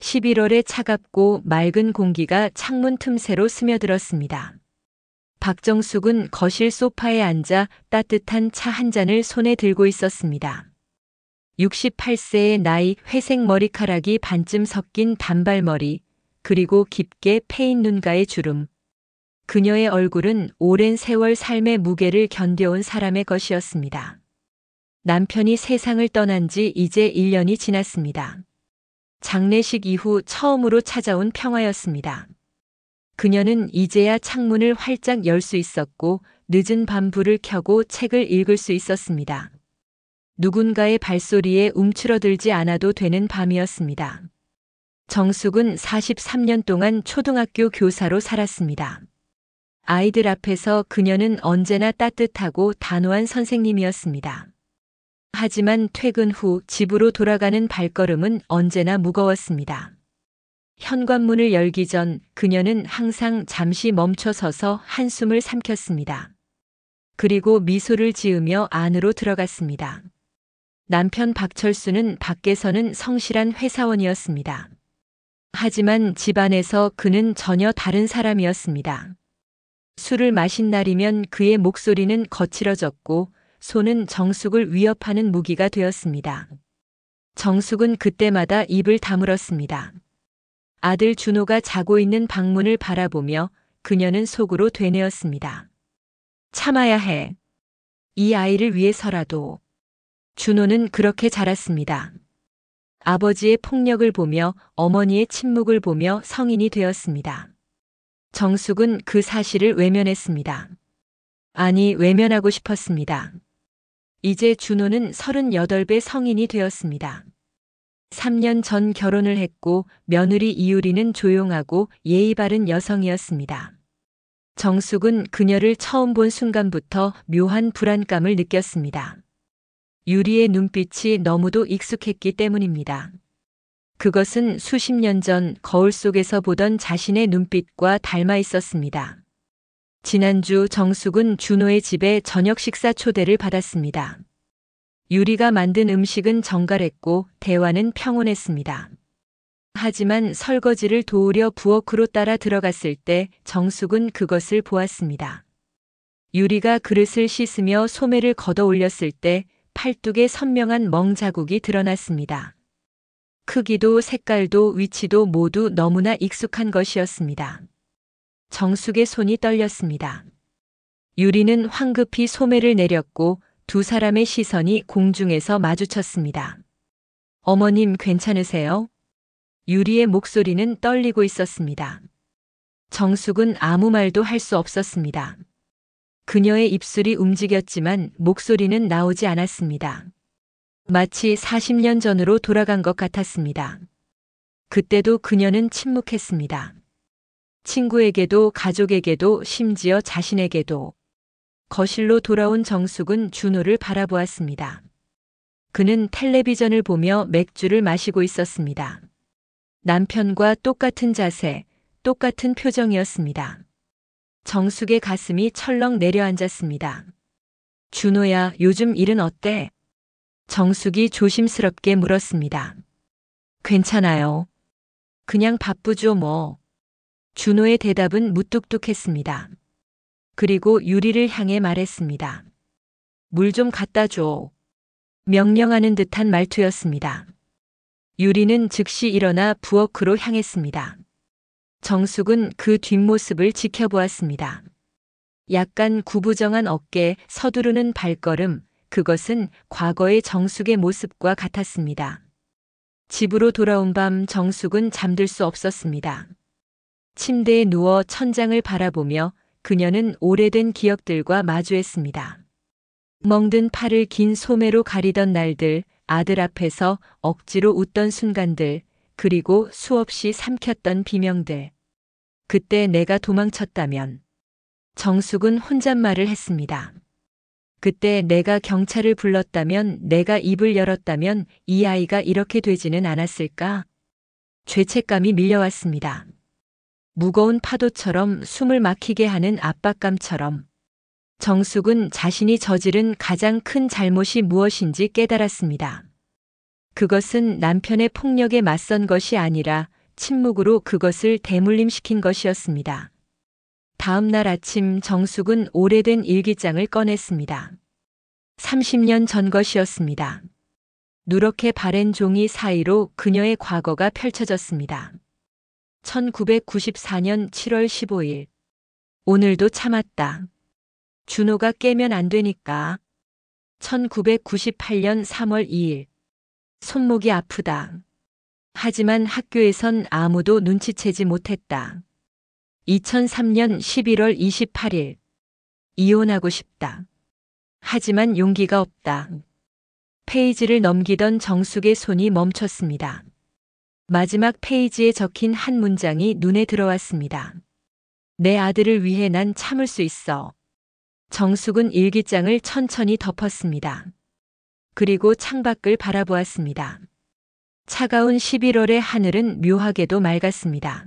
11월의 차갑고 맑은 공기가 창문 틈새로 스며들었습니다. 박정숙은 거실 소파에 앉아 따뜻한 차 한 잔을 손에 들고 있었습니다. 68세의 나이, 회색 머리카락이 반쯤 섞인 단발머리, 그리고 깊게 패인 눈가의 주름. 그녀의 얼굴은 오랜 세월 삶의 무게를 견뎌온 사람의 것이었습니다. 남편이 세상을 떠난 지 이제 1년이 지났습니다. 장례식 이후 처음으로 찾아온 평화였습니다. 그녀는 이제야 창문을 활짝 열 수 있었고 늦은 밤 불을 켜고 책을 읽을 수 있었습니다. 누군가의 발소리에 움츠러들지 않아도 되는 밤이었습니다. 정숙은 43년 동안 초등학교 교사로 살았습니다. 아이들 앞에서 그녀는 언제나 따뜻하고 단호한 선생님이었습니다. 하지만 퇴근 후 집으로 돌아가는 발걸음은 언제나 무거웠습니다. 현관문을 열기 전 그녀는 항상 잠시 멈춰 서서 한숨을 삼켰습니다. 그리고 미소를 지으며 안으로 들어갔습니다. 남편 박철수는 밖에서는 성실한 회사원이었습니다. 하지만 집안에서 그는 전혀 다른 사람이었습니다. 술을 마신 날이면 그의 목소리는 거칠어졌고 손은 정숙을 위협하는 무기가 되었습니다. 정숙은 그때마다 입을 다물었습니다. 아들 준호가 자고 있는 방문을 바라보며 그녀는 속으로 되뇌었습니다. 참아야 해. 이 아이를 위해서라도. 준호는 그렇게 자랐습니다. 아버지의 폭력을 보며 어머니의 침묵을 보며 성인이 되었습니다. 정숙은 그 사실을 외면했습니다. 아니, 외면하고 싶었습니다. 이제 준호는 38배 성인이 되었습니다. 3년 전 결혼을 했고 며느리 이유리는 조용하고 예의 바른 여성이었습니다. 정숙은 그녀를 처음 본 순간부터 묘한 불안감을 느꼈습니다. 유리의 눈빛이 너무도 익숙했기 때문입니다. 그것은 수십 년 전 거울 속에서 보던 자신의 눈빛과 닮아 있었습니다. 지난주 정숙은 준호의 집에 저녁 식사 초대를 받았습니다. 유리가 만든 음식은 정갈했고 대화는 평온했습니다. 하지만 설거지를 도우려 부엌으로 따라 들어갔을 때 정숙은 그것을 보았습니다. 유리가 그릇을 씻으며 소매를 걷어 올렸을 때 팔뚝에 선명한 멍 자국이 드러났습니다. 크기도 색깔도 위치도 모두 너무나 익숙한 것이었습니다. 정숙의 손이 떨렸습니다. 유리는 황급히 소매를 내렸고 두 사람의 시선이 공중에서 마주쳤습니다. 어머님 괜찮으세요? 유리의 목소리는 떨리고 있었습니다. 정숙은 아무 말도 할 수 없었습니다. 그녀의 입술이 움직였지만 목소리는 나오지 않았습니다. 마치 40년 전으로 돌아간 것 같았습니다. 그때도 그녀는 침묵했습니다. 친구에게도 가족에게도 심지어 자신에게도. 거실로 돌아온 정숙은 준호를 바라보았습니다. 그는 텔레비전을 보며 맥주를 마시고 있었습니다. 남편과 똑같은 자세, 똑같은 표정이었습니다. 정숙의 가슴이 철렁 내려앉았습니다. 준호야, 요즘 일은 어때? 정숙이 조심스럽게 물었습니다. 괜찮아요. 그냥 바쁘죠 뭐. 준호의 대답은 무뚝뚝했습니다. 그리고 유리를 향해 말했습니다. 물 좀 갖다 줘. 명령하는 듯한 말투였습니다. 유리는 즉시 일어나 부엌으로 향했습니다. 정숙은 그 뒷모습을 지켜보았습니다. 약간 구부정한 어깨, 서두르는 발걸음, 그것은 과거의 정숙의 모습과 같았습니다. 집으로 돌아온 밤 정숙은 잠들 수 없었습니다. 침대에 누워 천장을 바라보며 그녀는 오래된 기억들과 마주했습니다. 멍든 팔을 긴 소매로 가리던 날들, 아들 앞에서 억지로 웃던 순간들, 그리고 수없이 삼켰던 비명들. 그때 내가 도망쳤다면. 정숙은 혼잣말을 했습니다. 그때 내가 경찰을 불렀다면, 내가 입을 열었다면 이 아이가 이렇게 되지는 않았을까? 죄책감이 밀려왔습니다. 무거운 파도처럼 숨을 막히게 하는 압박감처럼. 정숙은 자신이 저지른 가장 큰 잘못이 무엇인지 깨달았습니다. 그것은 남편의 폭력에 맞선 것이 아니라 침묵으로 그것을 대물림시킨 것이었습니다. 다음 날 아침 정숙은 오래된 일기장을 꺼냈습니다. 30년 전 것이었습니다. 누렇게 바랜 종이 사이로 그녀의 과거가 펼쳐졌습니다. 1994년 7월 15일. 오늘도 참았다. 준호가 깨면 안 되니까. 1998년 3월 2일. 손목이 아프다. 하지만 학교에선 아무도 눈치채지 못했다. 2003년 11월 28일. 이혼하고 싶다. 하지만 용기가 없다. 페이지를 넘기던 정숙의 손이 멈췄습니다. 마지막 페이지에 적힌 한 문장이 눈에 들어왔습니다. 내 아들을 위해 난 참을 수 있어. 정숙은 일기장을 천천히 덮었습니다. 그리고 창밖을 바라보았습니다. 차가운 11월의 하늘은 묘하게도 맑았습니다.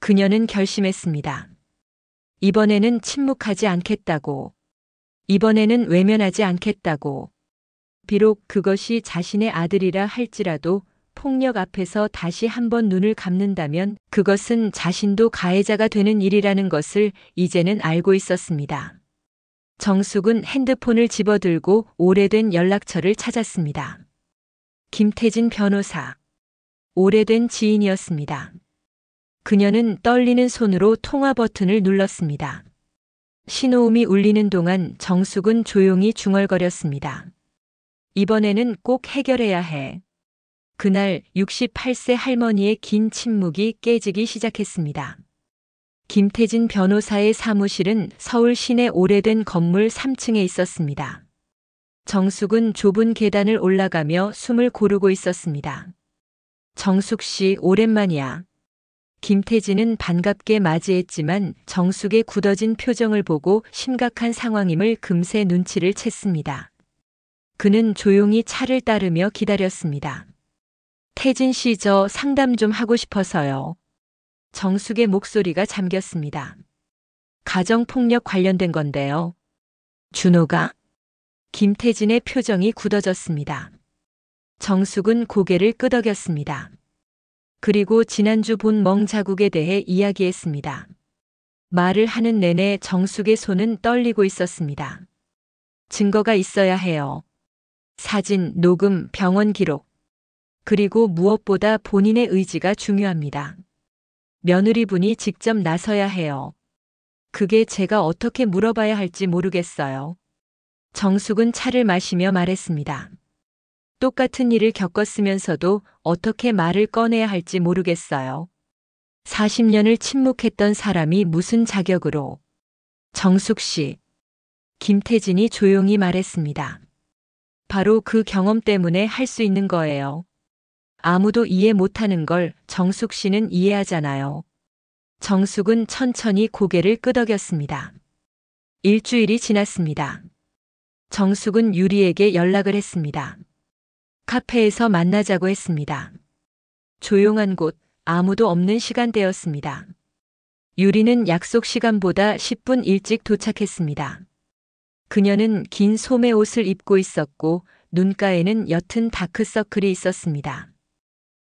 그녀는 결심했습니다. 이번에는 침묵하지 않겠다고. 이번에는 외면하지 않겠다고. 비록 그것이 자신의 아들이라 할지라도 폭력 앞에서 다시 한번 눈을 감는다면 그것은 자신도 가해자가 되는 일이라는 것을 이제는 알고 있었습니다. 정숙은 핸드폰을 집어들고 오래된 연락처를 찾았습니다. 김태진 변호사. 오래된 지인이었습니다. 그녀는 떨리는 손으로 통화 버튼을 눌렀습니다. 신호음이 울리는 동안 정숙은 조용히 중얼거렸습니다. 이번에는 꼭 해결해야 해. 그날 68세 할머니의 긴 침묵이 깨지기 시작했습니다. 김태진 변호사의 사무실은 서울 시내 오래된 건물 3층에 있었습니다. 정숙은 좁은 계단을 올라가며 숨을 고르고 있었습니다. 정숙 씨, 오랜만이야. 김태진은 반갑게 맞이했지만 정숙의 굳어진 표정을 보고 심각한 상황임을 금세 눈치를 챘습니다. 그는 조용히 차를 따르며 기다렸습니다. 태진 씨, 저 상담 좀 하고 싶어서요. 정숙의 목소리가 잠겼습니다. 가정폭력 관련된 건데요. 준호가? 김태진의 표정이 굳어졌습니다. 정숙은 고개를 끄덕였습니다. 그리고 지난주 본 멍 자국에 대해 이야기했습니다. 말을 하는 내내 정숙의 손은 떨리고 있었습니다. 증거가 있어야 해요. 사진, 녹음, 병원 기록. 그리고 무엇보다 본인의 의지가 중요합니다. 며느리분이 직접 나서야 해요. 그게 제가 어떻게 물어봐야 할지 모르겠어요. 정숙은 차를 마시며 말했습니다. 똑같은 일을 겪었으면서도 어떻게 말을 꺼내야 할지 모르겠어요. 40년을 침묵했던 사람이 무슨 자격으로. 정숙 씨. 김태진이 조용히 말했습니다. 바로 그 경험 때문에 할 수 있는 거예요. 아무도 이해 못하는 걸 정숙 씨는 이해하잖아요. 정숙은 천천히 고개를 끄덕였습니다. 일주일이 지났습니다. 정숙은 유리에게 연락을 했습니다. 카페에서 만나자고 했습니다. 조용한 곳, 아무도 없는 시간대였습니다. 유리는 약속 시간보다 10분 일찍 도착했습니다. 그녀는 긴 소매 옷을 입고 있었고 눈가에는 옅은 다크서클이 있었습니다.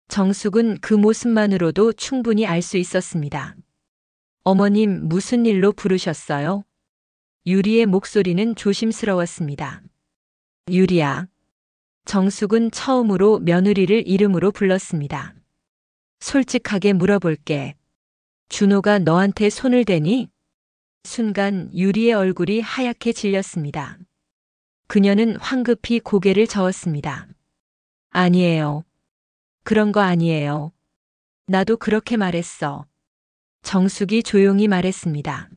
정숙은 그 모습만으로도 충분히 알 수 있었습니다. 어머님, 무슨 일로 부르셨어요? 유리의 목소리는 조심스러웠습니다. 유리야. 정숙은 처음으로 며느리를 이름으로 불렀습니다. 솔직하게 물어볼게. 준호가 너한테 손을 대니? 순간 유리의 얼굴이 하얗게 질렸습니다. 그녀는 황급히 고개를 저었습니다. 아니에요. 그런 거 아니에요. 나도 그렇게 말했어. 정숙이 조용히 말했습니다.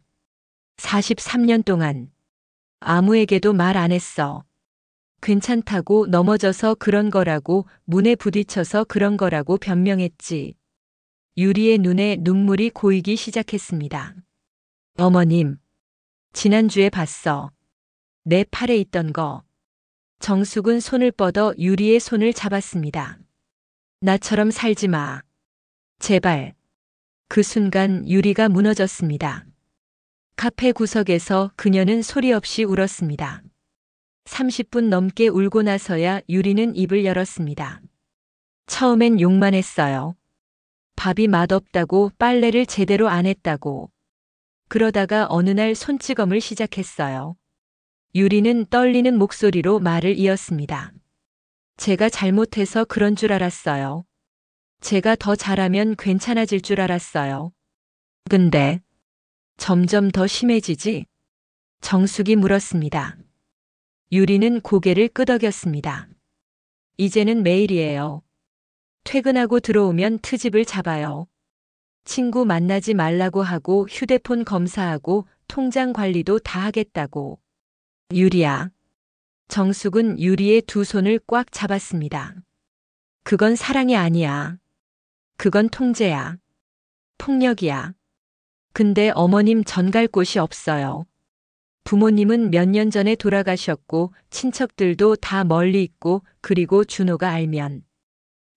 43년 동안 아무에게도 말 안 했어. 괜찮다고, 넘어져서 그런 거라고, 문에 부딪혀서 그런 거라고 변명했지. 유리의 눈에 눈물이 고이기 시작했습니다. 어머님, 지난주에 봤어. 내 팔에 있던 거. 정숙은 손을 뻗어 유리의 손을 잡았습니다. 나처럼 살지 마. 제발. 그 순간 유리가 무너졌습니다. 카페 구석에서 그녀는 소리 없이 울었습니다. 30분 넘게 울고 나서야 유리는 입을 열었습니다. 처음엔 욕만 했어요. 밥이 맛없다고, 빨래를 제대로 안 했다고. 그러다가 어느 날 손찌검을 시작했어요. 유리는 떨리는 목소리로 말을 이었습니다. 제가 잘못해서 그런 줄 알았어요. 제가 더 잘하면 괜찮아질 줄 알았어요. 근데 점점 더 심해지지? 정숙이 물었습니다. 유리는 고개를 끄덕였습니다. 이제는 매일이에요. 퇴근하고 들어오면 트집을 잡아요. 친구 만나지 말라고 하고 휴대폰 검사하고 통장 관리도 다 하겠다고. 유리야. 정숙은 유리의 두 손을 꽉 잡았습니다. 그건 사랑이 아니야. 그건 통제야. 폭력이야. 근데 어머님 전 갈 곳이 없어요. 부모님은 몇 년 전에 돌아가셨고 친척들도 다 멀리 있고 그리고 준호가 알면.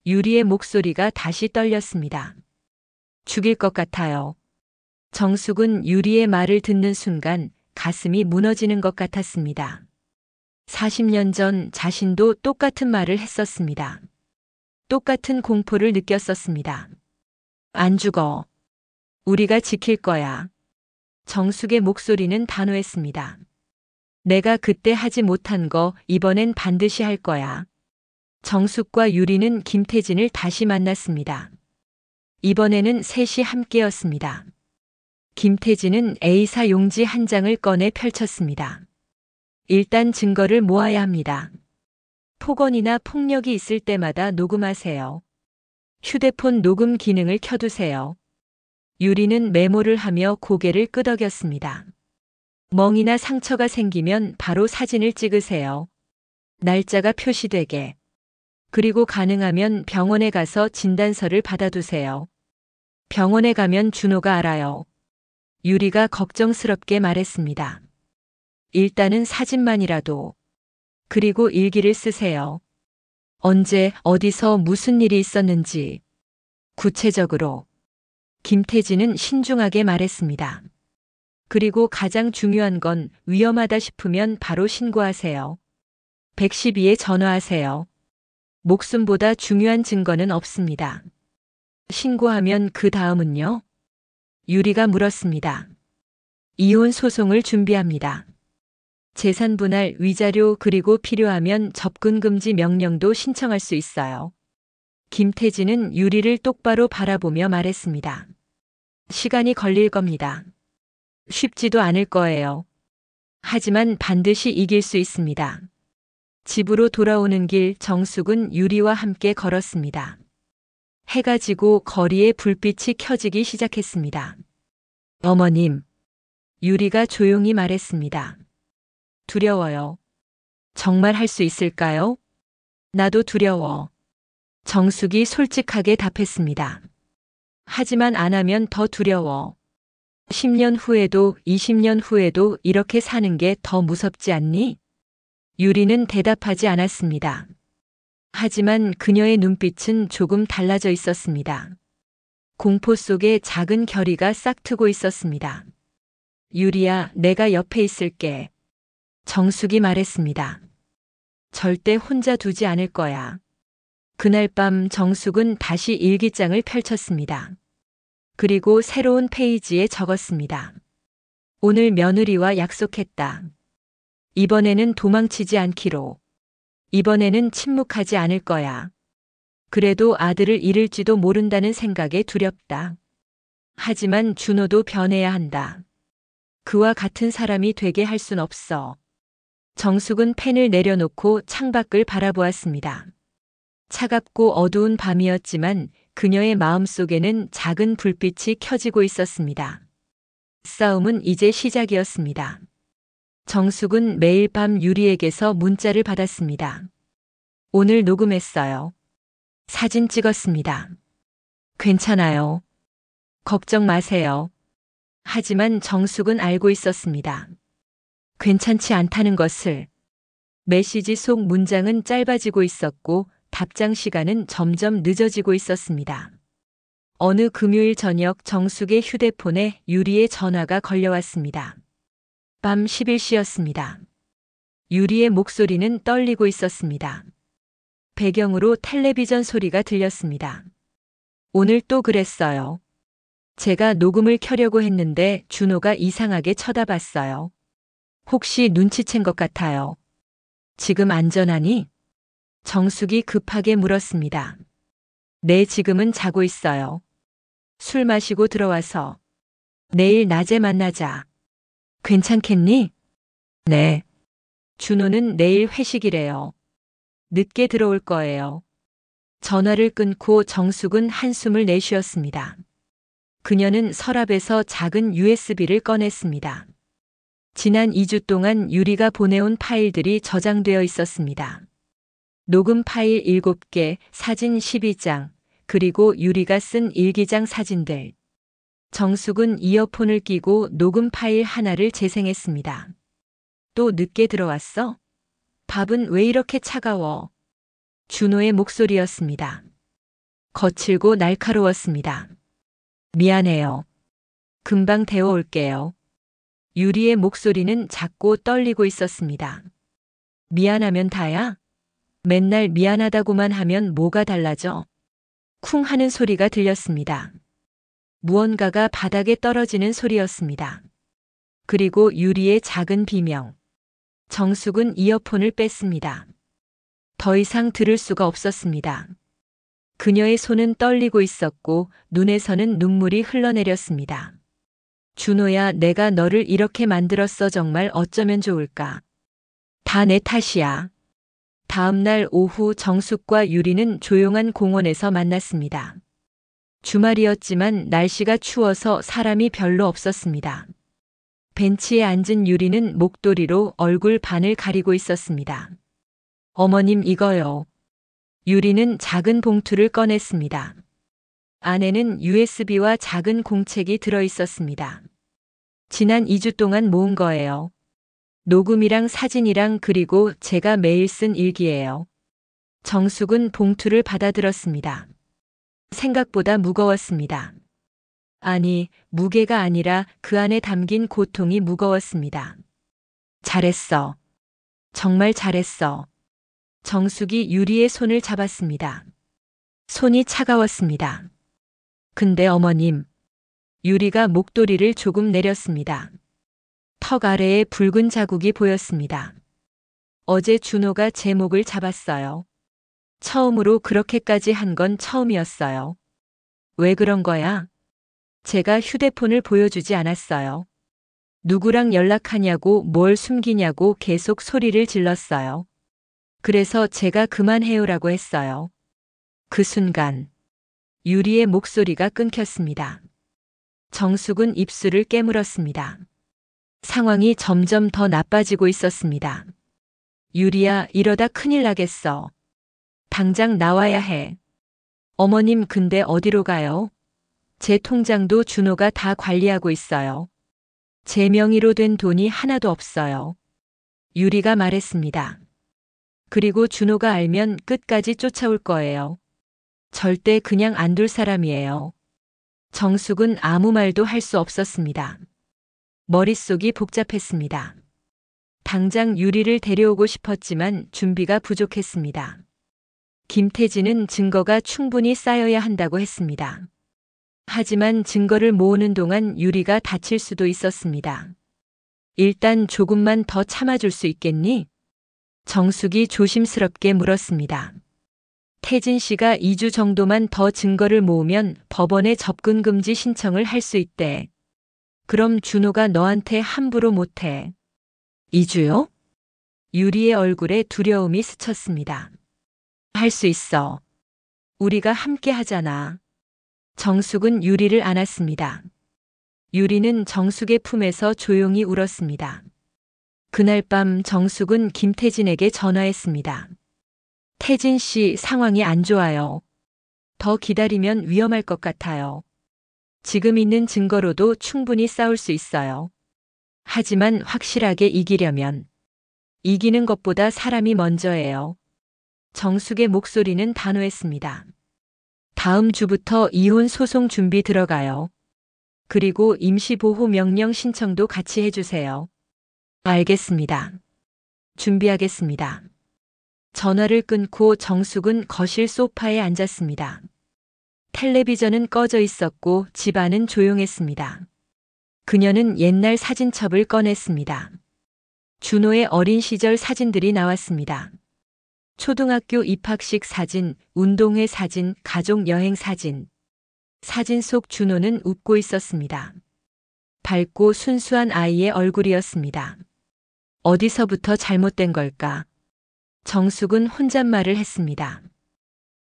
유리의 목소리가 다시 떨렸습니다. 죽일 것 같아요. 정숙은 유리의 말을 듣는 순간 가슴이 무너지는 것 같았습니다. 40년 전 자신도 똑같은 말을 했었습니다. 똑같은 공포를 느꼈었습니다. 안 죽어. 우리가 지킬 거야. 정숙의 목소리는 단호했습니다. 내가 그때 하지 못한 거 이번엔 반드시 할 거야. 정숙과 유리는 김태진을 다시 만났습니다. 이번에는 셋이 함께였습니다. 김태진은 A사 용지 한 장을 꺼내 펼쳤습니다. 일단 증거를 모아야 합니다. 폭언이나 폭력이 있을 때마다 녹음하세요. 휴대폰 녹음 기능을 켜두세요. 유리는 메모를 하며 고개를 끄덕였습니다. 멍이나 상처가 생기면 바로 사진을 찍으세요. 날짜가 표시되게. 그리고 가능하면 병원에 가서 진단서를 받아두세요. 병원에 가면 준호가 알아요. 유리가 걱정스럽게 말했습니다. 일단은 사진만이라도. 그리고 일기를 쓰세요. 언제, 어디서 무슨 일이 있었는지. 구체적으로. 김태진은 신중하게 말했습니다. 그리고 가장 중요한 건 위험하다 싶으면 바로 신고하세요. 112에 전화하세요. 목숨보다 중요한 증거는 없습니다. 신고하면 그 다음은요? 유리가 물었습니다. 이혼 소송을 준비합니다. 재산 분할, 위자료 그리고 필요하면 접근 금지 명령도 신청할 수 있어요. 김태진은 유리를 똑바로 바라보며 말했습니다. 시간이 걸릴 겁니다. 쉽지도 않을 거예요. 하지만 반드시 이길 수 있습니다. 집으로 돌아오는 길 정숙은 유리와 함께 걸었습니다. 해가 지고 거리에 불빛이 켜지기 시작했습니다. 어머님, 유리가 조용히 말했습니다. 두려워요. 정말 할 수 있을까요? 나도 두려워. 정숙이 솔직하게 답했습니다. 하지만 안 하면 더 두려워. 10년 후에도 20년 후에도 이렇게 사는 게 더 무섭지 않니? 유리는 대답하지 않았습니다. 하지만 그녀의 눈빛은 조금 달라져 있었습니다. 공포 속에 작은 결의가 싹트고 있었습니다. 유리야, 내가 옆에 있을게. 정숙이 말했습니다. 절대 혼자 두지 않을 거야. 그날 밤 정숙은 다시 일기장을 펼쳤습니다. 그리고 새로운 페이지에 적었습니다. 오늘 며느리와 약속했다. 이번에는 도망치지 않기로. 이번에는 침묵하지 않을 거야. 그래도 아들을 잃을지도 모른다는 생각에 두렵다. 하지만 준호도 변해야 한다. 그와 같은 사람이 되게 할 순 없어. 정숙은 펜을 내려놓고 창밖을 바라보았습니다. 차갑고 어두운 밤이었지만 그녀의 마음속에는 작은 불빛이 켜지고 있었습니다. 싸움은 이제 시작이었습니다. 정숙은 매일 밤 유리에게서 문자를 받았습니다. 오늘 녹음했어요. 사진 찍었습니다. 괜찮아요. 걱정 마세요. 하지만 정숙은 알고 있었습니다. 괜찮지 않다는 것을. 메시지 속 문장은 짧아지고 있었고 답장 시간은 점점 늦어지고 있었습니다. 어느 금요일 저녁 정숙의 휴대폰에 유리의 전화가 걸려왔습니다. 밤 11시였습니다. 유리의 목소리는 떨리고 있었습니다. 배경으로 텔레비전 소리가 들렸습니다. 오늘 또 그랬어요. 제가 녹음을 켜려고 했는데 준호가 이상하게 쳐다봤어요. 혹시 눈치챈 것 같아요. 지금 안전하니? 정숙이 급하게 물었습니다. 네, 지금은 자고 있어요. 술 마시고 들어와서. 내일 낮에 만나자. 괜찮겠니? 네. 준호는 내일 회식이래요. 늦게 들어올 거예요. 전화를 끊고 정숙은 한숨을 내쉬었습니다. 그녀는 서랍에서 작은 USB를 꺼냈습니다. 지난 2주 동안 유리가 보내온 파일들이 저장되어 있었습니다. 녹음 파일 7개, 사진 12장, 그리고 유리가 쓴 일기장 사진들. 정숙은 이어폰을 끼고 녹음 파일 하나를 재생했습니다. 또 늦게 들어왔어? 밥은 왜 이렇게 차가워? 준호의 목소리였습니다. 거칠고 날카로웠습니다. 미안해요. 금방 데워올게요. 유리의 목소리는 작고 떨리고 있었습니다. 미안하면 다야? 맨날 미안하다고만 하면 뭐가 달라져? 쿵 하는 소리가 들렸습니다. 무언가가 바닥에 떨어지는 소리였습니다. 그리고 유리의 작은 비명. 정숙은 이어폰을 뺐습니다. 더 이상 들을 수가 없었습니다. 그녀의 손은 떨리고 있었고 눈에서는 눈물이 흘러내렸습니다. 준호야, 내가 너를 이렇게 만들었어. 정말 어쩌면 좋을까. 다 내 탓이야. 다음 날 오후 정숙과 유리는 조용한 공원에서 만났습니다. 주말이었지만 날씨가 추워서 사람이 별로 없었습니다. 벤치에 앉은 유리는 목도리로 얼굴 반을 가리고 있었습니다. 어머님, 이거요. 유리는 작은 봉투를 꺼냈습니다. 안에는 USB와 작은 공책이 들어 있었습니다. 지난 2주 동안 모은 거예요. 녹음이랑 사진이랑 그리고 제가 매일 쓴 일기예요. 정숙은 봉투를 받아들었습니다. 생각보다 무거웠습니다. 아니, 무게가 아니라 그 안에 담긴 고통이 무거웠습니다. 잘했어. 정말 잘했어. 정숙이 유리의 손을 잡았습니다. 손이 차가웠습니다. 근데 어머님, 유리가 목도리를 조금 내렸습니다. 턱 아래에 붉은 자국이 보였습니다. 어제 준호가 제 목을 잡았어요. 처음으로 그렇게까지 한 건 처음이었어요. 왜 그런 거야? 제가 휴대폰을 보여주지 않았어요. 누구랑 연락하냐고 뭘 숨기냐고 계속 소리를 질렀어요. 그래서 제가 그만해요라고 했어요. 그 순간 유리의 목소리가 끊겼습니다. 정숙은 입술을 깨물었습니다. 상황이 점점 더 나빠지고 있었습니다. 유리야, 이러다 큰일 나겠어. 당장 나와야 해. 어머님, 근데 어디로 가요? 제 통장도 준호가 다 관리하고 있어요. 제 명의로 된 돈이 하나도 없어요. 유리가 말했습니다. 그리고 준호가 알면 끝까지 쫓아올 거예요. 절대 그냥 안 둘 사람이에요. 정숙은 아무 말도 할 수 없었습니다. 머릿속이 복잡했습니다. 당장 유리를 데려오고 싶었지만 준비가 부족했습니다. 김태진은 증거가 충분히 쌓여야 한다고 했습니다. 하지만 증거를 모으는 동안 유리가 다칠 수도 있었습니다. 일단 조금만 더 참아줄 수 있겠니? 정숙이 조심스럽게 물었습니다. 태진 씨가 2주 정도만 더 증거를 모으면 법원에 접근 금지 신청을 할 수 있대. 그럼 준호가 너한테 함부로 못해. 2주요? 유리의 얼굴에 두려움이 스쳤습니다. 할 수 있어. 우리가 함께 하잖아. 정숙은 유리를 안았습니다. 유리는 정숙의 품에서 조용히 울었습니다. 그날 밤 정숙은 김태진에게 전화했습니다. 태진 씨, 상황이 안 좋아요. 더 기다리면 위험할 것 같아요. 지금 있는 증거로도 충분히 싸울 수 있어요. 하지만 확실하게 이기려면 이기는 것보다 사람이 먼저예요. 정숙의 목소리는 단호했습니다. 다음 주부터 이혼 소송 준비 들어가요. 그리고 임시보호 명령 신청도 같이 해주세요. 알겠습니다. 준비하겠습니다. 전화를 끊고 정숙은 거실 소파에 앉았습니다. 텔레비전은 꺼져 있었고 집안은 조용했습니다. 그녀는 옛날 사진첩을 꺼냈습니다. 준호의 어린 시절 사진들이 나왔습니다. 초등학교 입학식 사진, 운동회 사진, 가족 여행 사진. 사진 속 준호는 웃고 있었습니다. 밝고 순수한 아이의 얼굴이었습니다. 어디서부터 잘못된 걸까? 정숙은 혼잣말을 했습니다.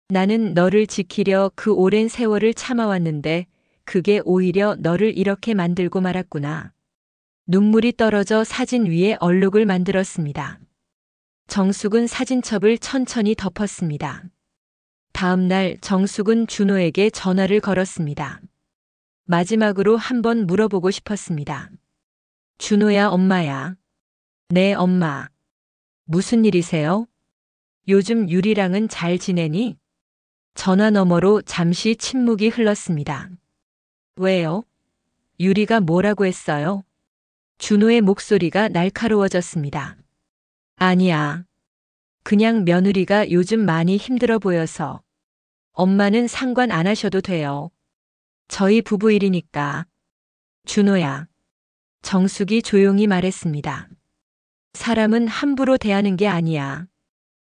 나는 너를 지키려 그 오랜 세월을 참아왔는데 그게 오히려 너를 이렇게 만들고 말았구나. 눈물이 떨어져 사진 위에 얼룩을 만들었습니다. 정숙은 사진첩을 천천히 덮었습니다. 다음 날 정숙은 준호에게 전화를 걸었습니다. 마지막으로 한번 물어보고 싶었습니다. 준호야, 엄마야. 네, 엄마. 무슨 일이세요? 요즘 유리랑은 잘 지내니? 전화 너머로 잠시 침묵이 흘렀습니다. 왜요? 유리가 뭐라고 했어요? 준호의 목소리가 날카로워졌습니다. 아니야. 그냥 며느리가 요즘 많이 힘들어 보여서. 엄마는 상관 안 하셔도 돼요. 저희 부부 일이니까. 준호야. 정숙이 조용히 말했습니다. 사람은 함부로 대하는 게 아니야.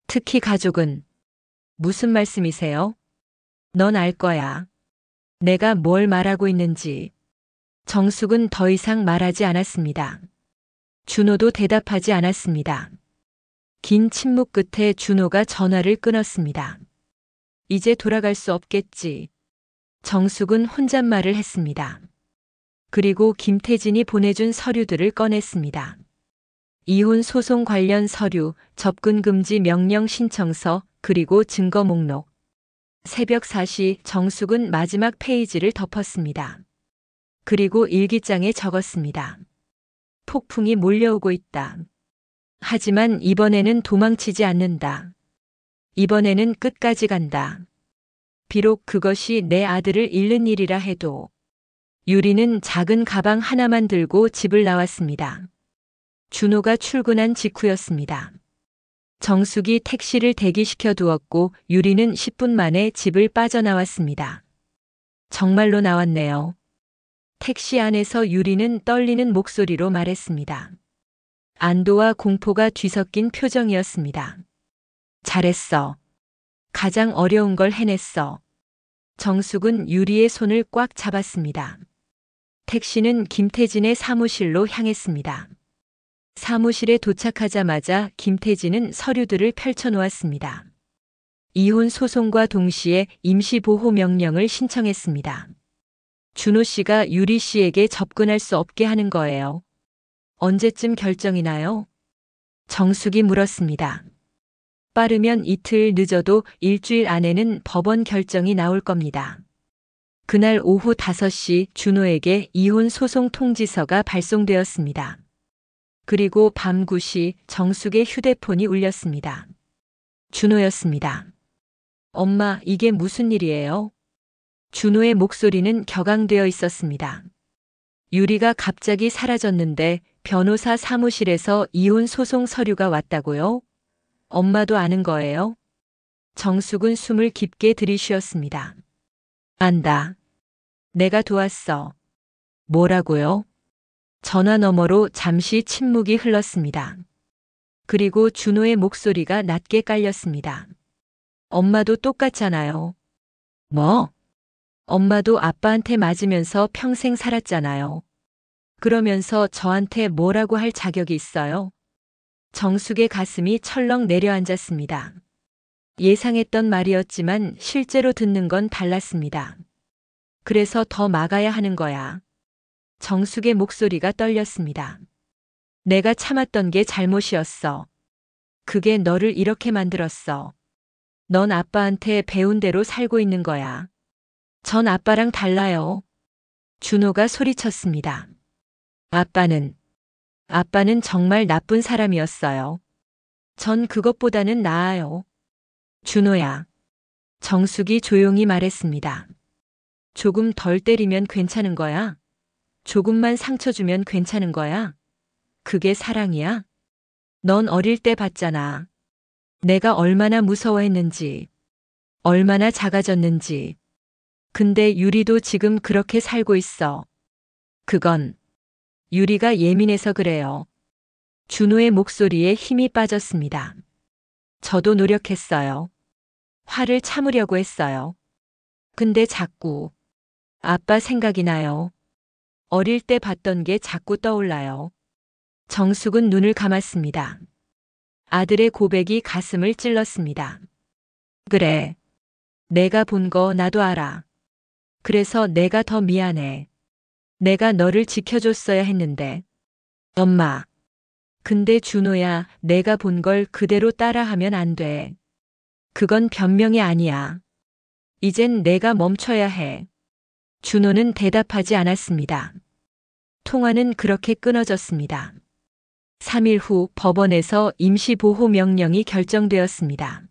특히 가족은. 무슨 말씀이세요? 넌 알 거야. 내가 뭘 말하고 있는지. 정숙은 더 이상 말하지 않았습니다. 준호도 대답하지 않았습니다. 긴 침묵 끝에 준호가 전화를 끊었습니다. 이제 돌아갈 수 없겠지. 정숙은 혼잣말을 했습니다. 그리고 김태진이 보내준 서류들을 꺼냈습니다. 이혼 소송 관련 서류, 접근 금지 명령 신청서, 그리고 증거 목록. 새벽 4시 정숙은 마지막 페이지를 덮었습니다. 그리고 일기장에 적었습니다. 폭풍이 몰려오고 있다. 하지만 이번에는 도망치지 않는다. 이번에는 끝까지 간다. 비록 그것이 내 아들을 잃는 일이라 해도. 유리는 작은 가방 하나만 들고 집을 나왔습니다. 준호가 출근한 직후였습니다. 정숙이 택시를 대기시켜 두었고 유리는 10분 만에 집을 빠져나왔습니다. 정말로 나왔네요. 택시 안에서 유리는 떨리는 목소리로 말했습니다. 안도와 공포가 뒤섞인 표정이었습니다. 잘했어. 가장 어려운 걸 해냈어. 정숙은 유리의 손을 꽉 잡았습니다. 택시는 김태진의 사무실로 향했습니다. 사무실에 도착하자마자 김태진은 서류들을 펼쳐놓았습니다. 이혼 소송과 동시에 임시보호 명령을 신청했습니다. 준호 씨가 유리 씨에게 접근할 수 없게 하는 거예요. 언제쯤 결정이 나요? 정숙이 물었습니다. 빠르면 이틀, 늦어도 일주일 안에는 법원 결정이 나올 겁니다. 그날 오후 5시 준호에게 이혼 소송 통지서가 발송되었습니다. 그리고 밤 9시 정숙의 휴대폰이 울렸습니다. 준호였습니다. 엄마, 이게 무슨 일이에요? 준호의 목소리는 격앙되어 있었습니다. 유리가 갑자기 사라졌는데 변호사 사무실에서 이혼 소송 서류가 왔다고요? 엄마도 아는 거예요? 정숙은 숨을 깊게 들이쉬었습니다. 안다. 내가 도왔어. 뭐라고요? 전화 너머로 잠시 침묵이 흘렀습니다. 그리고 준호의 목소리가 낮게 깔렸습니다. 엄마도 똑같잖아요. 뭐? 엄마도 아빠한테 맞으면서 평생 살았잖아요. 그러면서 저한테 뭐라고 할 자격이 있어요? 정숙의 가슴이 철렁 내려앉았습니다. 예상했던 말이었지만 실제로 듣는 건 달랐습니다. 그래서 더 막아야 하는 거야. 정숙의 목소리가 떨렸습니다. 내가 참았던 게 잘못이었어. 그게 너를 이렇게 만들었어. 넌 아빠한테 배운 대로 살고 있는 거야. 전 아빠랑 달라요. 준호가 소리쳤습니다. 아빠는 정말 나쁜 사람이었어요. 전 그것보다는 나아요. 준호야. 정숙이 조용히 말했습니다. 조금 덜 때리면 괜찮은 거야? 조금만 상처 주면 괜찮은 거야? 그게 사랑이야? 넌 어릴 때 봤잖아. 내가 얼마나 무서워했는지, 얼마나 작아졌는지. 근데 유리도 지금 그렇게 살고 있어. 그건 유리가 예민해서 그래요. 준호의 목소리에 힘이 빠졌습니다. 저도 노력했어요. 화를 참으려고 했어요. 근데 자꾸 아빠 생각이 나요. 어릴 때 봤던 게 자꾸 떠올라요. 정숙은 눈을 감았습니다. 아들의 고백이 가슴을 찔렀습니다. 그래. 내가 본 거 나도 알아. 그래서 내가 더 미안해. 내가 너를 지켜줬어야 했는데. 엄마. 근데 준호야, 내가 본 걸 그대로 따라하면 안 돼. 그건 변명이 아니야. 이젠 내가 멈춰야 해. 준호는 대답하지 않았습니다. 통화는 그렇게 끊어졌습니다. 3일 후 법원에서 임시보호 명령이 결정되었습니다.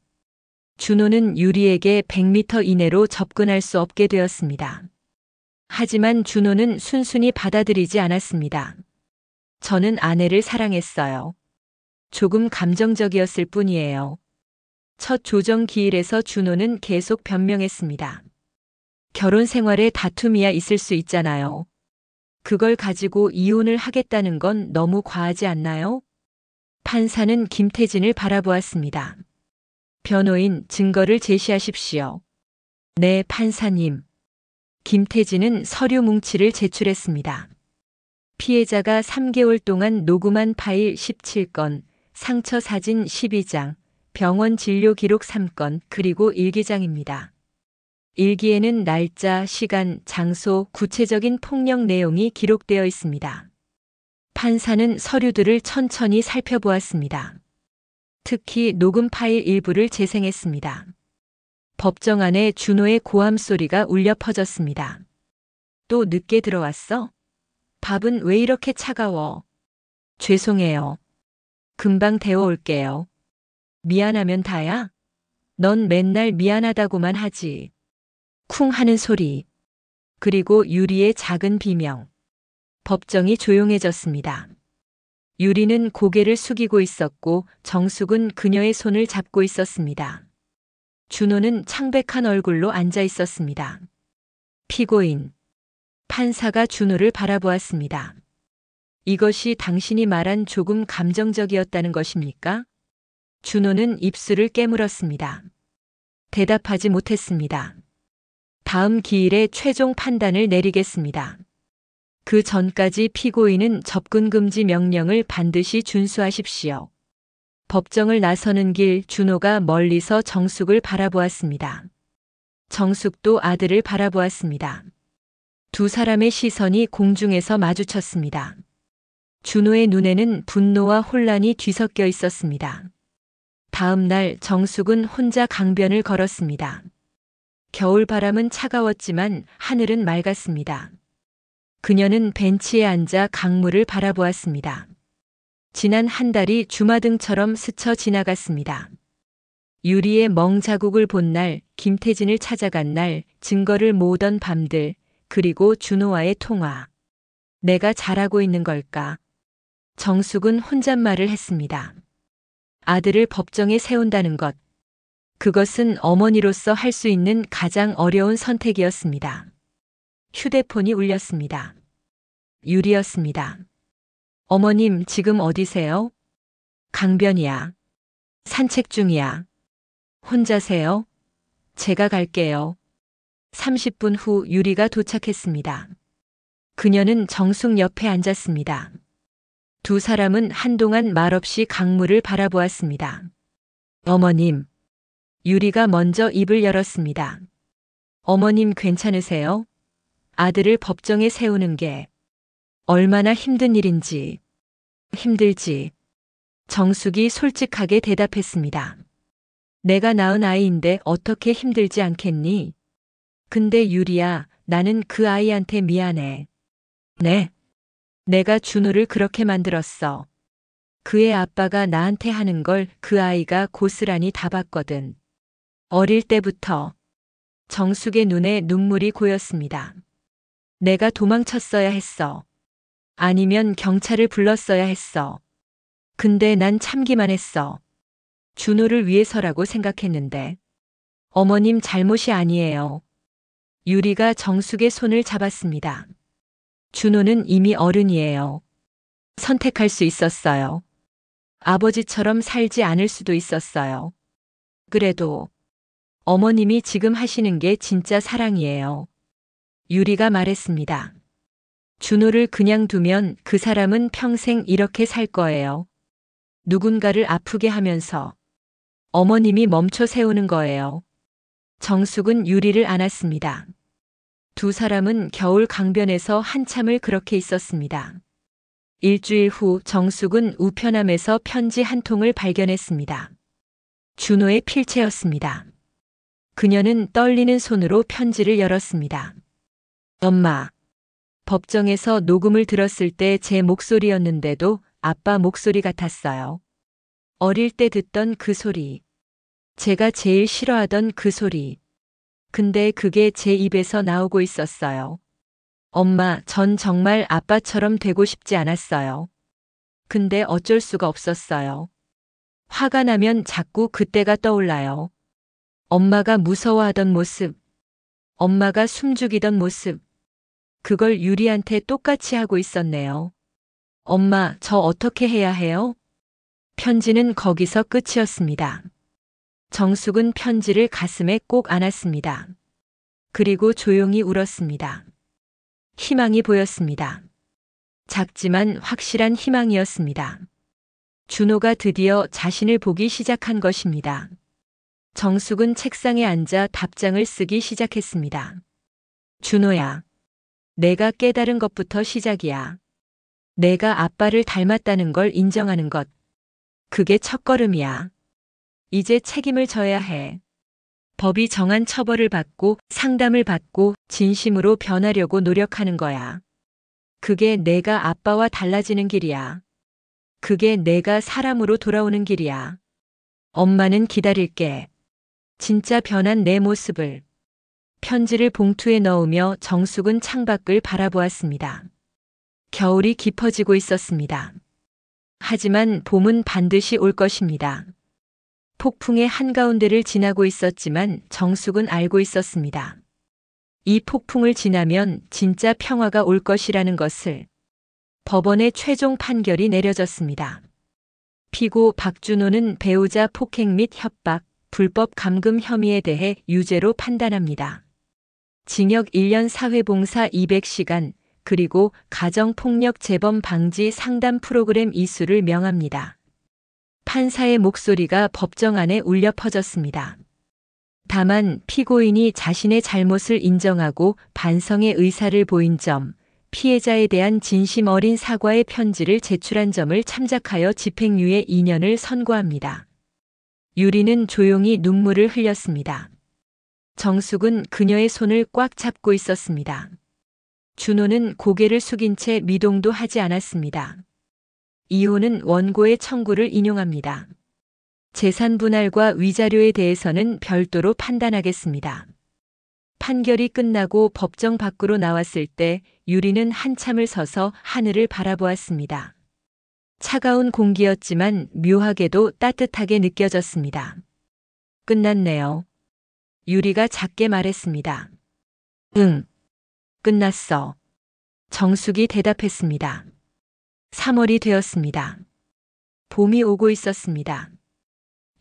준호는 유리에게 100m 이내로 접근할 수 없게 되었습니다. 하지만 준호는 순순히 받아들이지 않았습니다. 저는 아내를 사랑했어요. 조금 감정적이었을 뿐이에요. 첫 조정 기일에서 준호는 계속 변명했습니다. 결혼 생활에 다툼이야 있을 수 있잖아요. 그걸 가지고 이혼을 하겠다는 건 너무 과하지 않나요? 판사는 김태진을 바라보았습니다. 변호인, 증거를 제시하십시오. 네, 판사님. 김태진은 서류 뭉치를 제출했습니다. 피해자가 3개월 동안 녹음한 파일 17건, 상처 사진 12장, 병원 진료 기록 3건, 그리고 일기장입니다. 일기에는 날짜, 시간, 장소, 구체적인 폭력 내용이 기록되어 있습니다. 판사는 서류들을 천천히 살펴보았습니다. 특히 녹음 파일 일부를 재생했습니다. 법정 안에 준호의 고함 소리가 울려 퍼졌습니다. 또 늦게 들어왔어? 밥은 왜 이렇게 차가워? 죄송해요. 금방 데워올게요. 미안하면 다야? 넌 맨날 미안하다고만 하지. 쿵 하는 소리. 그리고 유리의 작은 비명. 법정이 조용해졌습니다. 유리는 고개를 숙이고 있었고 정숙은 그녀의 손을 잡고 있었습니다. 준호는 창백한 얼굴로 앉아 있었습니다. 피고인. 판사가 준호를 바라보았습니다. 이것이 당신이 말한 조금 감정적이었다는 것입니까? 준호는 입술을 깨물었습니다. 대답하지 못했습니다. 다음 기일에 최종 판단을 내리겠습니다. 그 전까지 피고인은 접근 금지 명령을 반드시 준수하십시오. 법정을 나서는 길 준호가 멀리서 정숙을 바라보았습니다. 정숙도 아들을 바라보았습니다. 두 사람의 시선이 공중에서 마주쳤습니다. 준호의 눈에는 분노와 혼란이 뒤섞여 있었습니다. 다음 날 정숙은 혼자 강변을 걸었습니다. 겨울바람은 차가웠지만 하늘은 맑았습니다. 그녀는 벤치에 앉아 강물을 바라보았습니다. 지난 한 달이 주마등처럼 스쳐 지나갔습니다. 유리의 멍 자국을 본 날, 김태진을 찾아간 날, 증거를 모으던 밤들, 그리고 준호와의 통화. 내가 잘하고 있는 걸까? 정숙은 혼잣말을 했습니다. 아들을 법정에 세운다는 것. 그것은 어머니로서 할 수 있는 가장 어려운 선택이었습니다. 휴대폰이 울렸습니다. 유리였습니다. 어머님, 지금 어디세요? 강변이야. 산책 중이야. 혼자세요? 제가 갈게요. 30분 후 유리가 도착했습니다. 그녀는 정숙 옆에 앉았습니다. 두 사람은 한동안 말없이 강물을 바라보았습니다. 어머님. 유리가 먼저 입을 열었습니다. 어머님 괜찮으세요? 아들을 법정에 세우는 게 얼마나 힘든 일인지. 힘들지. 정숙이 솔직하게 대답했습니다. 내가 낳은 아이인데 어떻게 힘들지 않겠니? 근데 유리야, 나는 그 아이한테 미안해. 네. 내가 준호를 그렇게 만들었어. 그의 아빠가 나한테 하는 걸 그 아이가 고스란히 다 봤거든. 어릴 때부터. 정숙의 눈에 눈물이 고였습니다. 내가 도망쳤어야 했어. 아니면 경찰을 불렀어야 했어. 근데 난 참기만 했어. 준호를 위해서라고 생각했는데 어머님 잘못이 아니에요. 유리가 정숙의 손을 잡았습니다. 준호는 이미 어른이에요. 선택할 수 있었어요. 아버지처럼 살지 않을 수도 있었어요. 그래도 어머님이 지금 하시는 게 진짜 사랑이에요. 유리가 말했습니다. 준호를 그냥 두면 그 사람은 평생 이렇게 살 거예요. 누군가를 아프게 하면서 어머님이 멈춰 세우는 거예요. 정숙은 유리를 안았습니다. 두 사람은 겨울 강변에서 한참을 그렇게 있었습니다. 일주일 후 정숙은 우편함에서 편지 한 통을 발견했습니다. 준호의 필체였습니다. 그녀는 떨리는 손으로 편지를 열었습니다. 엄마, 법정에서 녹음을 들었을 때 제 목소리였는데도 아빠 목소리 같았어요. 어릴 때 듣던 그 소리. 제가 제일 싫어하던 그 소리. 근데 그게 제 입에서 나오고 있었어요. 엄마, 전 정말 아빠처럼 되고 싶지 않았어요. 근데 어쩔 수가 없었어요. 화가 나면 자꾸 그때가 떠올라요. 엄마가 무서워하던 모습. 엄마가 숨죽이던 모습. 그걸 유리한테 똑같이 하고 있었네요. 엄마, 저 어떻게 해야 해요? 편지는 거기서 끝이었습니다. 정숙은 편지를 가슴에 꼭 안았습니다. 그리고 조용히 울었습니다. 희망이 보였습니다. 작지만 확실한 희망이었습니다. 준호가 드디어 자신을 보기 시작한 것입니다. 정숙은 책상에 앉아 답장을 쓰기 시작했습니다. 준호야, 내가 깨달은 것부터 시작이야. 내가 아빠를 닮았다는 걸 인정하는 것. 그게 첫걸음이야. 이제 책임을 져야 해. 법이 정한 처벌을 받고 상담을 받고 진심으로 변하려고 노력하는 거야. 그게 내가 아빠와 달라지는 길이야. 그게 내가 사람으로 돌아오는 길이야. 엄마는 기다릴게. 진짜 변한 내 모습을. 편지를 봉투에 넣으며 정숙은 창밖을 바라보았습니다. 겨울이 깊어지고 있었습니다. 하지만 봄은 반드시 올 것입니다. 폭풍의 한가운데를 지나고 있었지만 정숙은 알고 있었습니다. 이 폭풍을 지나면 진짜 평화가 올 것이라는 것을. 법원의 최종 판결이 내려졌습니다. 피고 박준호는 배우자 폭행 및 협박, 불법 감금 혐의에 대해 유죄로 판단합니다. 징역 1년 사회봉사 200시간, 그리고 가정폭력 재범 방지 상담 프로그램 이수를 명합니다. 판사의 목소리가 법정 안에 울려 퍼졌습니다. 다만 피고인이 자신의 잘못을 인정하고 반성의 의사를 보인 점, 피해자에 대한 진심 어린 사과의 편지를 제출한 점을 참작하여 집행유예 2년을 선고합니다. 유리는 조용히 눈물을 흘렸습니다. 정숙은 그녀의 손을 꽉 잡고 있었습니다. 준호는 고개를 숙인 채 미동도 하지 않았습니다. 이호는 원고의 청구를 인용합니다. 재산 분할과 위자료에 대해서는 별도로 판단하겠습니다. 판결이 끝나고 법정 밖으로 나왔을 때 유리는 한참을 서서 하늘을 바라보았습니다. 차가운 공기였지만 묘하게도 따뜻하게 느껴졌습니다. 끝났네요. 유리가 작게 말했습니다. 응, 끝났어. 정숙이 대답했습니다. 3월이 되었습니다. 봄이 오고 있었습니다.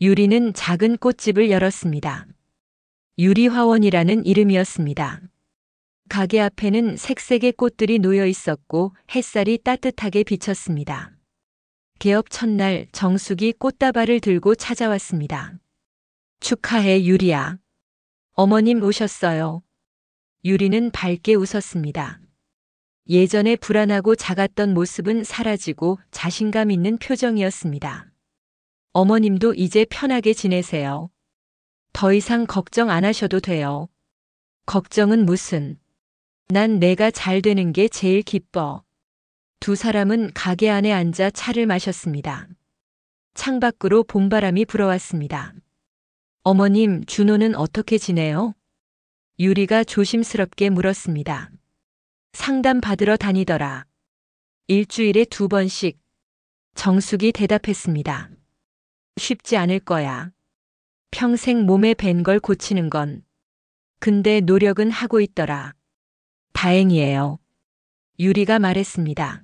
유리는 작은 꽃집을 열었습니다. 유리화원이라는 이름이었습니다. 가게 앞에는 색색의 꽃들이 놓여 있었고 햇살이 따뜻하게 비쳤습니다. 개업 첫날 정숙이 꽃다발을 들고 찾아왔습니다. 축하해, 유리야. 어머님 오셨어요. 유리는 밝게 웃었습니다. 예전에 불안하고 작았던 모습은 사라지고 자신감 있는 표정이었습니다. 어머님도 이제 편하게 지내세요. 더 이상 걱정 안 하셔도 돼요. 걱정은 무슨. 난 내가 잘 되는 게 제일 기뻐. 두 사람은 가게 안에 앉아 차를 마셨습니다. 창밖으로 봄바람이 불어왔습니다. 어머님, 준호는 어떻게 지내요? 유리가 조심스럽게 물었습니다. 상담 받으러 다니더라. 일주일에 2번씩. 정숙이 대답했습니다. 쉽지 않을 거야. 평생 몸에 밴 걸 고치는 건. 근데 노력은 하고 있더라. 다행이에요. 유리가 말했습니다.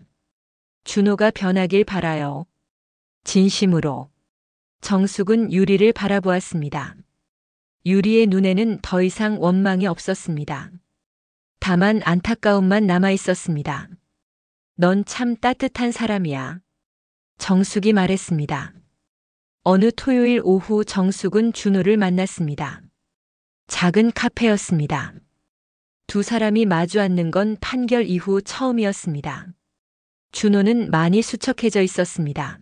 준호가 변하길 바라요. 진심으로. 정숙은 유리를 바라보았습니다. 유리의 눈에는 더 이상 원망이 없었습니다. 다만 안타까움만 남아 있었습니다. 넌 참 따뜻한 사람이야. 정숙이 말했습니다. 어느 토요일 오후 정숙은 준호를 만났습니다. 작은 카페였습니다. 두 사람이 마주 앉는 건 판결 이후 처음이었습니다. 준호는 많이 수척해져 있었습니다.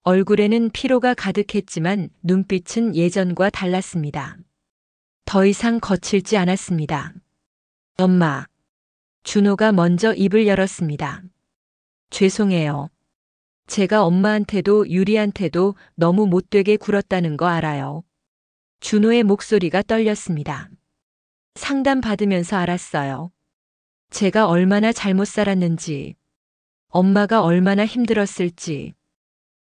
얼굴에는 피로가 가득했지만 눈빛은 예전과 달랐습니다. 더 이상 거칠지 않았습니다. 엄마. 준호가 먼저 입을 열었습니다. 죄송해요. 제가 엄마한테도 유리한테도 너무 못되게 굴었다는 거 알아요. 준호의 목소리가 떨렸습니다. 상담받으면서 알았어요. 제가 얼마나 잘못 살았는지, 엄마가 얼마나 힘들었을지.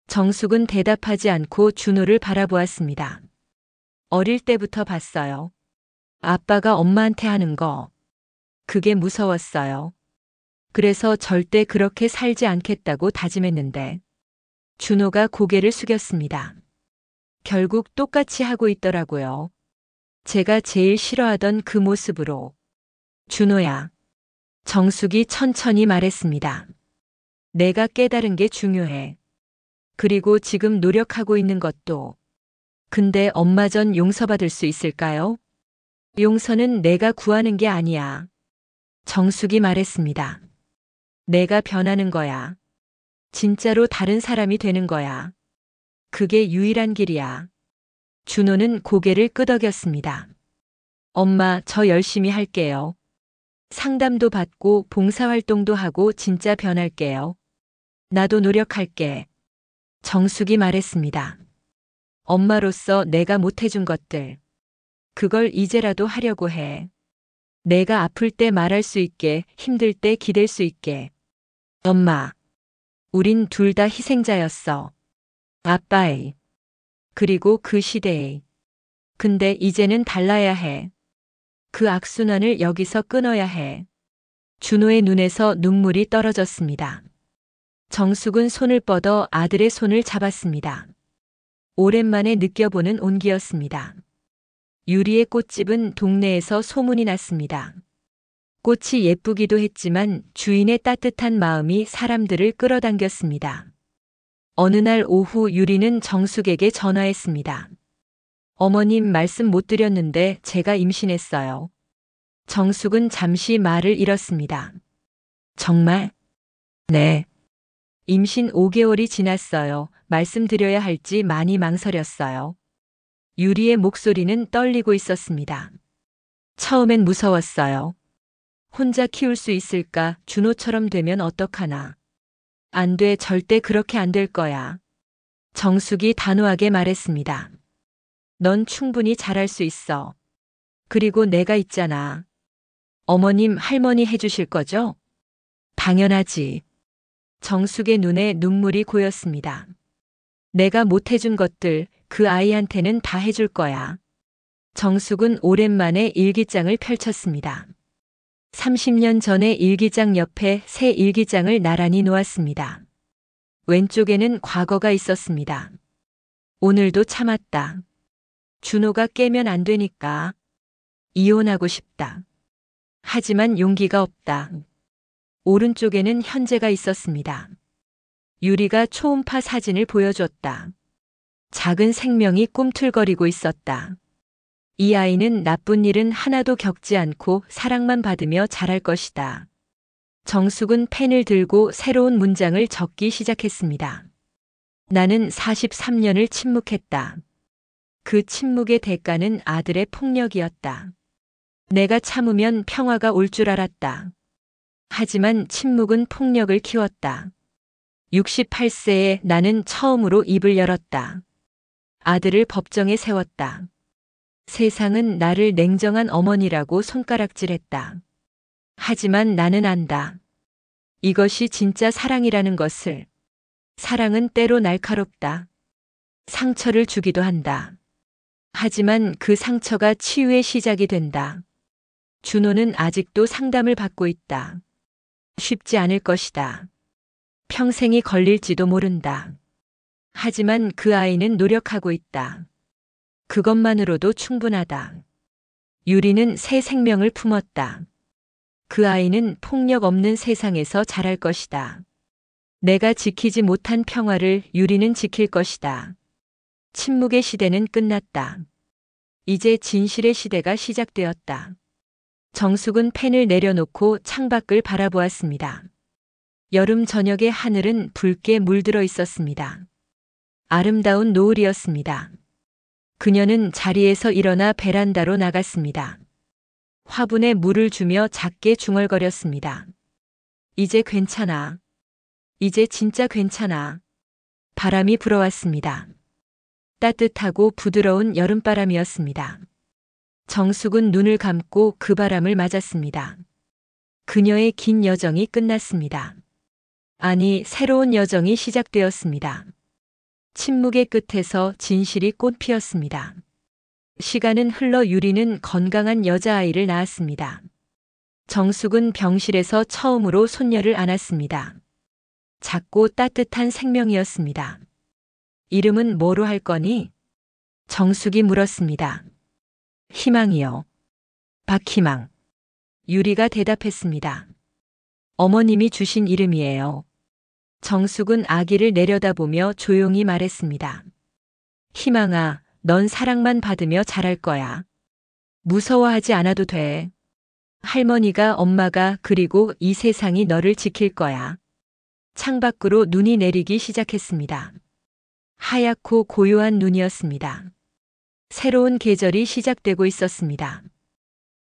정숙은 대답하지 않고 준호를 바라보았습니다. 어릴 때부터 봤어요. 아빠가 엄마한테 하는 거. 그게 무서웠어요. 그래서 절대 그렇게 살지 않겠다고 다짐했는데. 준호가 고개를 숙였습니다. 결국 똑같이 하고 있더라고요. 제가 제일 싫어하던 그 모습으로. 준호야. 정숙이 천천히 말했습니다. 내가 깨달은 게 중요해. 그리고 지금 노력하고 있는 것도. 근데 엄마 전 용서받을 수 있을까요? 용서는 내가 구하는 게 아니야. 정숙이 말했습니다. 내가 변하는 거야. 진짜로 다른 사람이 되는 거야. 그게 유일한 길이야. 준호는 고개를 끄덕였습니다. 엄마, 저 열심히 할게요. 상담도 받고 봉사활동도 하고 진짜 변할게요. 나도 노력할게. 정숙이 말했습니다. 엄마로서 내가 못해준 것들. 그걸 이제라도 하려고 해. 내가 아플 때 말할 수 있게, 힘들 때 기댈 수 있게. 엄마. 우린 둘 다 희생자였어. 아빠의. 그리고 그 시대의. 근데 이제는 달라야 해. 그 악순환을 여기서 끊어야 해. 준호의 눈에서 눈물이 떨어졌습니다. 정숙은 손을 뻗어 아들의 손을 잡았습니다. 오랜만에 느껴보는 온기였습니다. 유리의 꽃집은 동네에서 소문이 났습니다. 꽃이 예쁘기도 했지만 주인의 따뜻한 마음이 사람들을 끌어당겼습니다. 어느 날 오후 유리는 정숙에게 전화했습니다. 어머님 말씀 못 드렸는데 제가 임신했어요. 정숙은 잠시 말을 잃었습니다. 정말? 네. 임신 5개월이 지났어요. 말씀드려야 할지 많이 망설였어요. 유리의 목소리는 떨리고 있었습니다. 처음엔 무서웠어요. 혼자 키울 수 있을까? 준호처럼 되면 어떡하나. 안 돼, 절대 그렇게 안 될 거야. 정숙이 단호하게 말했습니다. 넌 충분히 잘할 수 있어. 그리고 내가 있잖아. 어머님, 할머니 해주실 거죠? 당연하지. 정숙의 눈에 눈물이 고였습니다. 내가 못해준 것들 그 아이한테는 다 해줄 거야. 정숙은 오랜만에 일기장을 펼쳤습니다. 30년 전에 일기장 옆에 새 일기장을 나란히 놓았습니다. 왼쪽에는 과거가 있었습니다. 오늘도 참았다. 준호가 깨면 안 되니까. 이혼하고 싶다. 하지만 용기가 없다. 오른쪽에는 현재가 있었습니다. 유리가 초음파 사진을 보여줬다. 작은 생명이 꿈틀거리고 있었다. 이 아이는 나쁜 일은 하나도 겪지 않고 사랑만 받으며 자랄 것이다. 정숙은 펜을 들고 새로운 문장을 적기 시작했습니다. 나는 43년을 침묵했다. 그 침묵의 대가는 아들의 폭력이었다. 내가 참으면 평화가 올 줄 알았다. 하지만 침묵은 폭력을 키웠다. 68세에 나는 처음으로 입을 열었다. 아들을 법정에 세웠다. 세상은 나를 냉정한 어머니라고 손가락질했다. 하지만 나는 안다. 이것이 진짜 사랑이라는 것을. 사랑은 때로 날카롭다. 상처를 주기도 한다. 하지만 그 상처가 치유의 시작이 된다. 준호는 아직도 상담을 받고 있다. 쉽지 않을 것이다. 평생이 걸릴지도 모른다. 하지만 그 아이는 노력하고 있다. 그것만으로도 충분하다. 유리는 새 생명을 품었다. 그 아이는 폭력 없는 세상에서 자랄 것이다. 내가 지키지 못한 평화를 유리는 지킬 것이다. 침묵의 시대는 끝났다. 이제 진실의 시대가 시작되었다. 정숙은 펜을 내려놓고 창밖을 바라보았습니다. 여름 저녁의 하늘은 붉게 물들어 있었습니다. 아름다운 노을이었습니다. 그녀는 자리에서 일어나 베란다로 나갔습니다. 화분에 물을 주며 작게 중얼거렸습니다. 이제 괜찮아. 이제 진짜 괜찮아. 바람이 불어왔습니다. 따뜻하고 부드러운 여름바람이었습니다. 정숙은 눈을 감고 그 바람을 맞았습니다. 그녀의 긴 여정이 끝났습니다. 아니, 새로운 여정이 시작되었습니다. 침묵의 끝에서 진실이 꽃 피었습니다. 시간은 흘러 유리는 건강한 여자아이를 낳았습니다. 정숙은 병실에서 처음으로 손녀를 안았습니다. 작고 따뜻한 생명이었습니다. 이름은 뭐로 할 거니? 정숙이 물었습니다. 희망이요. 박희망. 유리가 대답했습니다. 어머님이 주신 이름이에요. 정숙은 아기를 내려다보며 조용히 말했습니다. 희망아, 넌 사랑만 받으며 자랄 거야. 무서워하지 않아도 돼. 할머니가, 엄마가, 그리고 이 세상이 너를 지킬 거야. 창밖으로 눈이 내리기 시작했습니다. 하얗고 고요한 눈이었습니다. 새로운 계절이 시작되고 있었습니다.